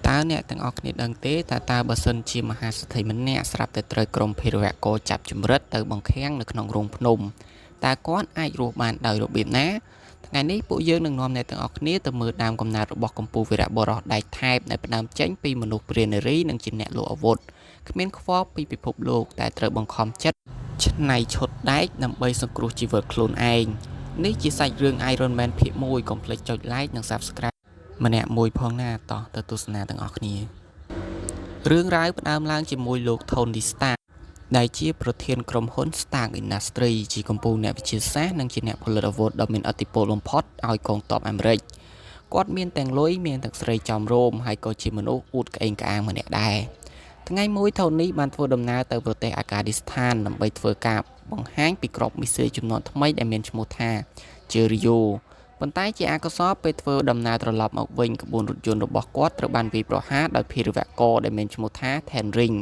តើអ្នកទាំងអស់គ្នាដឹងទេតើបើសិនជាមហាសេដ្ឋីម្នាក់ស្រាប់តែត្រូវក្រុមភេរវករចាប់ចម្រិតទៅបង្ខាំងនៅក្នុងរោងភ្នំតើគាត់អាចរស់បានដោយរបៀបណាថ្ងៃនេះពួកយើងនឹងនាំអ្នកទាំងអស់គ្នាទៅមើលដើមកំណើតរបស់កម្ពុជាវីរបុរសដែកថែបដែលផ្ដើមចេញពីមនុស្សព្រានារីនិងជាអ្នកលក់អាវុធគ្មានខ្វល់ពីពិភពលោកតែត្រូវបង្ខំចិត្តច្នៃឈុតដែកដើម្បីសង្គ្រោះជីវិតខ្លួនឯងនេះជាសាច់រឿង Iron Man ភាគ1កុំភ្លេចចុច like និង Subscribe ម្នាក់មួយផងណាតោះទៅទស្សនាទាំងអស់គ្នារឿងរ៉ាវផ្ដើមឡើងជាមួយលោក Tony Stark ដែលជាប្រធានក្រុមហ៊ុន Stark Industry ជាកំពូលអ្នកវិទ្យាសាស្ត្រនិងជាអ្នកផលិតអាវុធដ៏មានឥទ្ធិពលបំផុតឲ្យកងទ័ពអាមេរិកគាត់មានទាំងលុយមានទាំងស្រីចំរោមហើយក៏ជាមនុស្សអួតក្អេងក្អាងម្នាក់ដែរថ្ងៃមួយ Tony បានធ្វើដំណើរទៅប្រទេសអាហ្គានីស្ថានដើម្បីធ្វើការបង្ហាញពីគ្រាប់មីស៊ីលចំនួនថ្មីដែលមានឈ្មោះថា Cheerioប៉ុន្តែជាអកុសលពេលធ្វើដំណើរត្រឡប់មកវិញក្បួនរថយន្តរបស់គាត់ត្រូវបានវាយប្រហារដោយភេរវករដែលមានឈ្មោះថា Tenring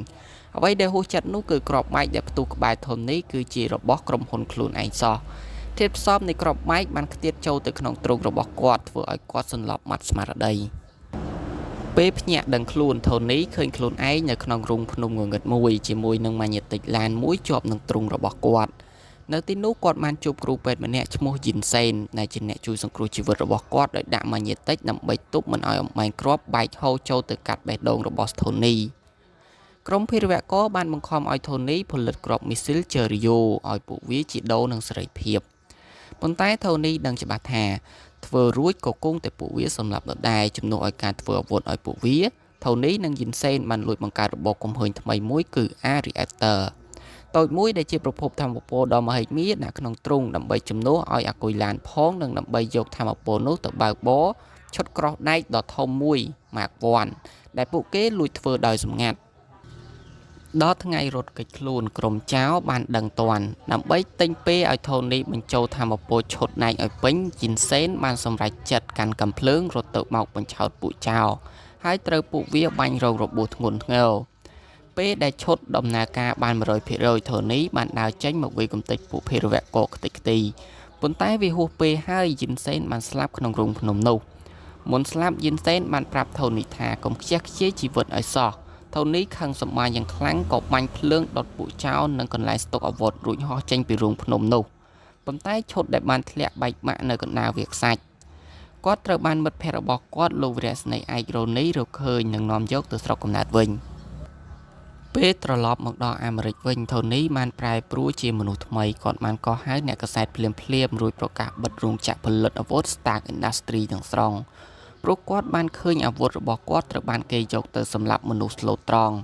អ្វីដែលហួសចិត្តនោះគឺគ្រាប់បែកដែលផ្ទុះក្បែរ Tony គឺជារបស់ក្រុមហ៊ុនខ្លួនឯងសោះធាតុផ្សំនៃគ្រាប់បែកបានខ្ទាតចូលទៅក្នុងទ្រូងរបស់គាត់ធ្វើឲ្យគាត់សន្លប់មាត់ស្មារតីពេលភ្ញាក់ដឹងខ្លួន Tony ឃើញខ្លួនឯងនៅក្នុងរោងភ្នំងងឹតមួយជាមួយនឹងម៉ាញេទិកឡានមួយជាប់នឹងទ្រូងរបស់គាត់នៅទីនោះគាត់បានជួបគ្រូពេទ្យម្នាក់ឈ្មោះយីនសេនដែលជាអ្នកជួយសង្គ្រោះជីវិតរបស់គាត់ដោយដាក់ម៉ាញេទិកដើម្បីទប់មិនឲ្យអំបែងគ្រាប់បែកហូរចូលទៅកាត់បេះដូងរបស់ Tony ក្រុមភេរវករបានបង្ខំឲ្យ Tony ផលិតគ្រាប់មីស៊ីល Cheerio ឲ្យពួកវាជាដូរនឹងសេរីភាពប៉ុន្តែ Tony ដឹងច្បាស់ថាធ្វើរួចក៏គង់តែពួកវាសម្លាប់ដដែលជំនួសឲ្យការធ្វើអាវុធឲ្យពួកវា Tony និងយីនសេនបានលួចបង្កើតរបបកំហើញថ្មីមួយគឺ A-reactorតូចមួយដែលជាប្រភពថាមពលដ៏មហិមាដាក់ក្នុងទ្រុងដើម្បីជំនួសឲ្យអាគុយឡានផងនិងដើម្បីយកថាមពលនោះទៅបើកបរឈុតក្រោះដែកដ៏ធំមួយ Mark 1ដែលពួកគេលួចធ្វើដោយសម្ងាត់ដល់ថ្ងៃរត់គេចខ្លួនក្រុមចៅបានដឹងតាន់ដើម្បីទិញពេលឲ្យ Tony បញ្ចូលថាមពលឈុតដែកឲ្យពេញយីនសេនបានសម្រេចចិត្តកាន់កាំភ្លើងរត់ទៅមកបញ្ឆោតពួកចៅហើយត្រូវពួកវាបាញ់រងរបួសធ្ងន់ធ្ងរពេលដែលឈុតដំណើរការបាន 100% Tony បានដើរចេញមកវាយកំទេចពួកភេរវករខ្ទេចខ្ទីប៉ុន្តែវាហួសពេលហើយយីនសេនបានស្លាប់ក្នុងរោងភ្នំនោះមុនស្លាប់យីនសេនបានប្រាប់ Tony ថាកុំខ្ជះខ្ជាយជីវិតឲ្យសោះ Tony ខឹងសម្បាយ៉ាងខ្លាំងក៏បាញ់ភ្លើងដុតពួកចោលនិងកន្លែងស្តុកអាវុធរួចហោះចេញពីរោងភ្នំនោះប៉ុន្តែឈុតដែលបានធ្លាក់បែកបាក់នៅកណ្ដាលវាលខ្សាច់គាត់ត្រូវបានមិត្តភក្តិរបស់គាត់លោកវីរៈស្នេហ៍ឯករ៉ូនីរកឃើញនិងនាំយកទៅស្រុកកំណើតវិញពេលត្រឡប់មកដល់អាមេរិកវិញ Tony បានប្រែប្រួលជាមនុស្សថ្មីគាត់បានកោះហៅអ្នកកាសែតភ្លាមរួចប្រកាសបិទរោងចក្រផលិតអាវុធ Stark Industry ទាំងស្រុងព្រោះគាត់បានឃើញអាវុធរបស់គាត់ត្រូវបានគេយកទៅសម្លាប់មនុស្សស្លូតត្រង់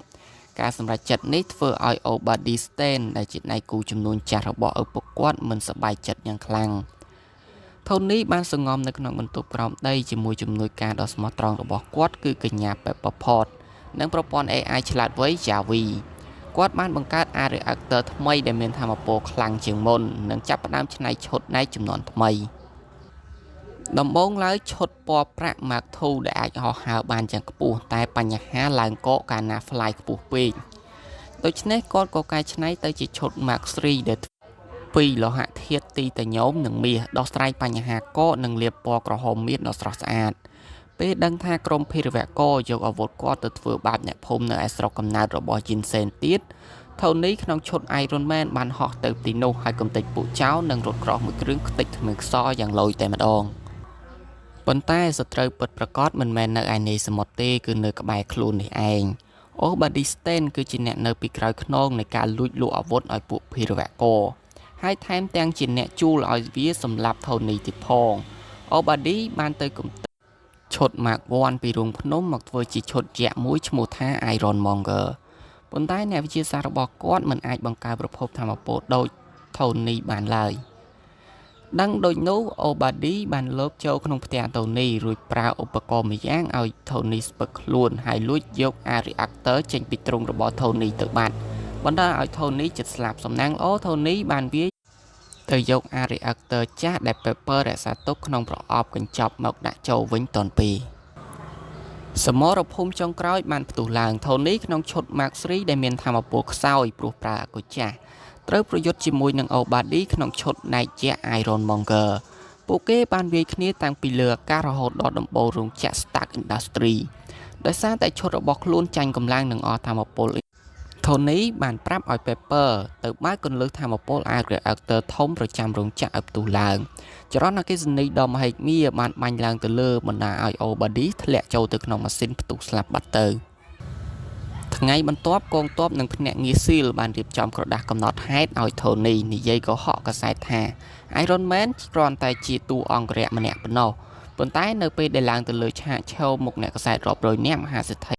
ការសម្រេចចិត្តនេះធ្វើឲ្យ Obadiah Stane ដែលជាដៃគូជំនួញចាស់របស់ឪពុកគាត់មិនសប្បាយចិត្តយ៉ាងខ្លាំង Tony បានសង្ងំនៅក្នុងបន្ទប់ក្រោមដីជាមួយជំនួយការដ៏ស្មោះត្រង់របស់គាត់គឺកញ្ញា Pepper Potts និងប្រព័ន្ធ AI ឆ្លាតវៃ Javi គាត់បានបង្កើត A-reactor ថ្មីដែលមានថាមពលខ្លាំងជាងមុននិងចាប់ផ្ដើមច្នៃឈុតដែកចំនួនថ្មីដំបូងឡើយឈុតពណ៌ប្រាក់ Mark II ដែលអាចហោះហើរបានយ៉ាងខ្ពស់តែបញ្ហាឡើងកកកាលណា fly ខ្ពស់ពេកដូច្នេះគាត់ក៏កែច្នៃទៅជាឈុត Mark III ដែលពីលោហៈធាតុទីតាញ៉ូមនិងមាសដោះស្រាយបញ្ហាកកនិងលាបពណ៌ក្រហមមាសដ៏ស្រស់ស្អាតពេលដឹងថាក្រុមភេរវករយកអាវុធគាត់ទៅធ្វើបាបអ្នកភូមិនៅឯស្រុកកំណើតរបស់យីនសេនទៀត Tony ក្នុងឈុត Iron Man បានហោះទៅទីនោះហើយកំទេចពួកចៅនិងរថក្រោះមួយគ្រឿងខ្ទេចគ្មានខ្សោយយ៉ាងលយតែម្ដងប៉ុន្តែសត្រូវពិតប្រាកដមិនមែននៅឯនេសមុទ្រទេគឺនៅក្បែរខ្លួននេះឯង Obadiah Stane គឺជាអ្នកនៅពីក្រោយខ្នងនៃការលួចលក់អាវុធឲ្យពួកភេរវករហើយថែមទាំងជាអ្នកជួលឲ្យវាសម្លាប់ Tony ទៀតផង Obadiah បានទៅកំទេចឈុត Mark 1ពីរោងភ្នំមកធ្វើជាឈុតយក្សមួយឈ្មោះថា Ironmonger ប៉ុន្តែអ្នកវិទ្យាសាស្ត្ររបស់គាត់មិនអាចបង្កើតប្រភពថាមពលដូច Tony បានឡើយដឹងដូចនោះ Obadiah បានលបចូលក្នុងផ្ទះ Tony រួចប្រើឧបករណ៍មួយយ៉ាងឲ្យ Tony ស្ពឹកខ្លួនហើយលួចយក A-reactor ចេញពីទ្រុងរបស់ Tony ទៅបាត់បណ្ដាលឲ្យ Tony ជិតស្លាប់សំណាងល្អ Tony បានវាយទៅយក A-reactor ចាស់ដែល Pepper រក្សាទុកក្នុងប្រអប់កញ្ចប់មកដាក់ចូលវិញតនពីសមរភូមិចុងក្រោយបានផ្ទុះឡើង Tony ក្នុងឈុត Mark III ដែលមានថាមពលខ្សោយព្រោះប្រើអាគុយចាស់ត្រូវប្រយុទ្ធជាមួយនឹង Obadiah ក្នុងឈុតដែកយក្ស Ironmonger ពួកគេបានវាយគ្នាតាំងពីលើអាកាសរហូតដល់ដំបូលរោងចក្រ Stark Industry ដោយសារតែឈុតរបស់ខ្លួនចាញ់កម្លាំងនឹងអស់ធម្មពល Tony បានប្រាប់ឲ្យ Pepper ទៅបើកគន្លឹះធម្មពល Air Reactor ធំប្រចាំរោងចក្រឲ្យផ្ទុះឡើងចរន្តអគ្គិសនីដ៏មហិមាបានបាញ់ឡើងទៅលើបណ្ដាឲ្យ O'Body ធ្លាក់ចូលទៅក្នុងម៉ាស៊ីនផ្ទុះស្លាប់បាត់ទៅថ្ងៃបន្ទាប់កងទ័ពនិងភ្នាក់ងារស៊ីលបានរៀបចំក្រដាស់កំណត់ហេតុឲ្យ Tony និយាយកុហកកាសែតថា Iron Man គ្រាន់តែជាតួអង្គរយៈម្នាក់ប៉ុណ្ណោះប៉ុន្តែនៅពេលដែលឡើងទៅលើឆាកឈរមុខអ្នកកាសែតរាប់រយនាក់មហាសេដ្ឋី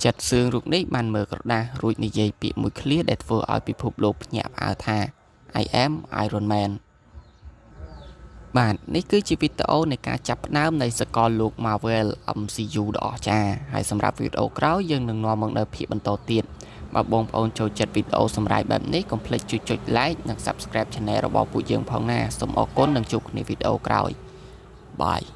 ចិត្តសឿងរូបនេះបានមើលក្រដាស់រួចនិយាយពាក្យមួយឃ្លាដែលធ្វើឲ្យពិភពលោកភ្ញាក់ផ្អើលថា I am Iron Man បាទនេះគឺជាវីដេអូនៃការចាប់ផ្ដើមនៃសកលលោក Marvel MCU ដ៏អស្ចារ្យហើយសម្រាប់វីដេអូក្រោយយើងនឹងនាំមកនៅភាគបន្តទៀតបើបងប្អូនចូលចិត្តវីដេអូសម្រាប់បែបនេះកុំភ្លេចជួយចុច like និង Subscribe Channel របស់ពួកយើងផងណាសូមអរគុណនិងជួបគ្នាវីដេអូក្រោយ Bye